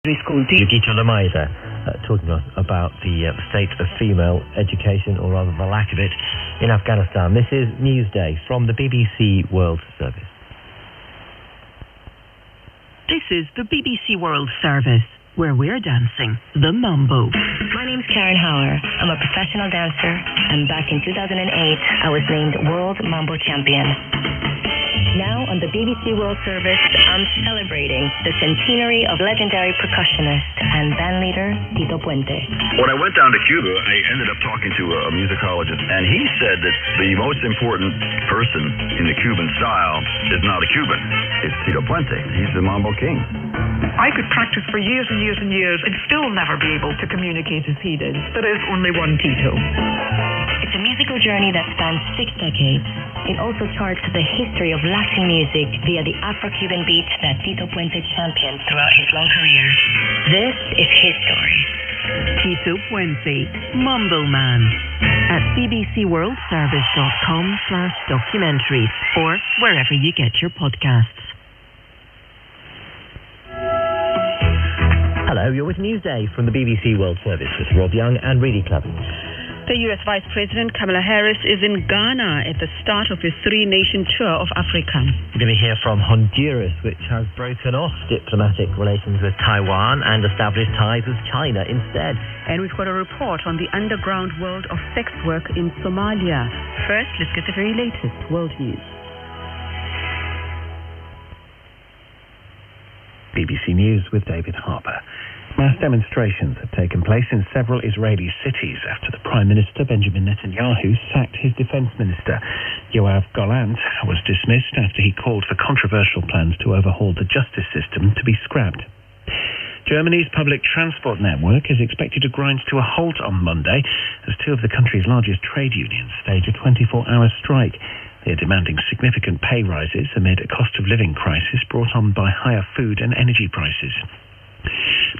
School talking to us about the state of female education, or rather the lack of it, in Afghanistan. This is Newsday from the BBC World Service. This is the BBC World Service, where we're dancing the mambo. My name's Karen Hauer. I'm a professional dancer, and back in 2008, I was named World Mambo Champion. Now on the BBC World Service, I'm celebrating the centenary of legendary percussionist and bandleader Tito Puente. When I went down to Cuba, I ended up talking to a musicologist, and he said that the most important person in the Cuban style is not a Cuban, it's Tito Puente. He's the mambo king. I could practice for years and years and years and still never be able to communicate as he did. There is only one Tito. It's a musical journey that spans 6 decades. It also charts the history of Latin music via the Afro-Cuban beats that Tito Puente championed throughout his long career. This is his story. Tito Puente, Mambo Man, at bbcworldservice.com/documentary or wherever you get your podcasts. Hello, you're with Newsday from the BBC World Service with Rob Young and Reedy Club. The U.S. Vice President Kamala Harris is in Ghana at the start of his 3-nation tour of Africa. We're going to hear from Honduras, which has broken off diplomatic relations with Taiwan and established ties with China instead. And we've got a report on the underground world of sex work in Somalia. First, let's get the very latest world news. BBC News with David Harper. Mass demonstrations have taken place in several Israeli cities after the Prime Minister Benjamin Netanyahu sacked his defense minister. Yoav Gallant was dismissed after he called for controversial plans to overhaul the justice system to be scrapped. Germany's public transport network is expected to grind to a halt on Monday as two of the country's largest trade unions stage a 24-hour strike. They are demanding significant pay rises amid a cost of living crisis brought on by higher food and energy prices.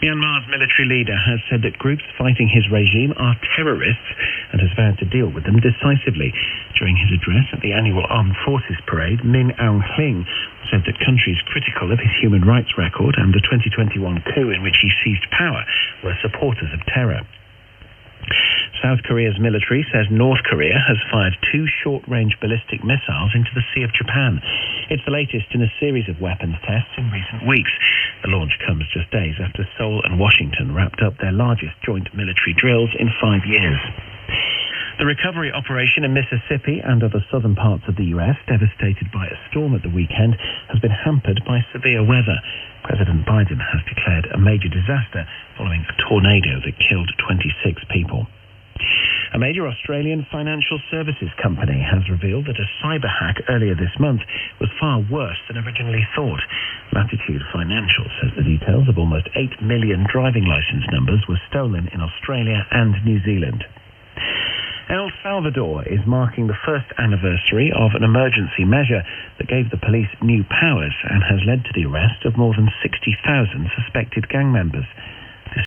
Myanmar's military leader has said that groups fighting his regime are terrorists and has vowed to deal with them decisively. During his address at the annual Armed Forces Parade, Min Aung Hlaing said that countries critical of his human rights record and the 2021 coup in which he seized power were supporters of terror. South Korea's military says North Korea has fired 2 short-range ballistic missiles into the Sea of Japan. It's the latest in a series of weapons tests in recent weeks. The launch comes just days after Seoul and Washington wrapped up their largest joint military drills in 5 years. The recovery operation in Mississippi and other southern parts of the U.S., devastated by a storm at the weekend, has been hampered by severe weather. President Biden has declared a major disaster following a tornado that killed 26 people. A major Australian financial services company has revealed that a cyber hack earlier this month was far worse than originally thought. Latitude Financial says the details of almost 8 million driving licence numbers were stolen in Australia and New Zealand. El Salvador is marking the first anniversary of an emergency measure that gave the police new powers and has led to the arrest of more than 60,000 suspected gang members.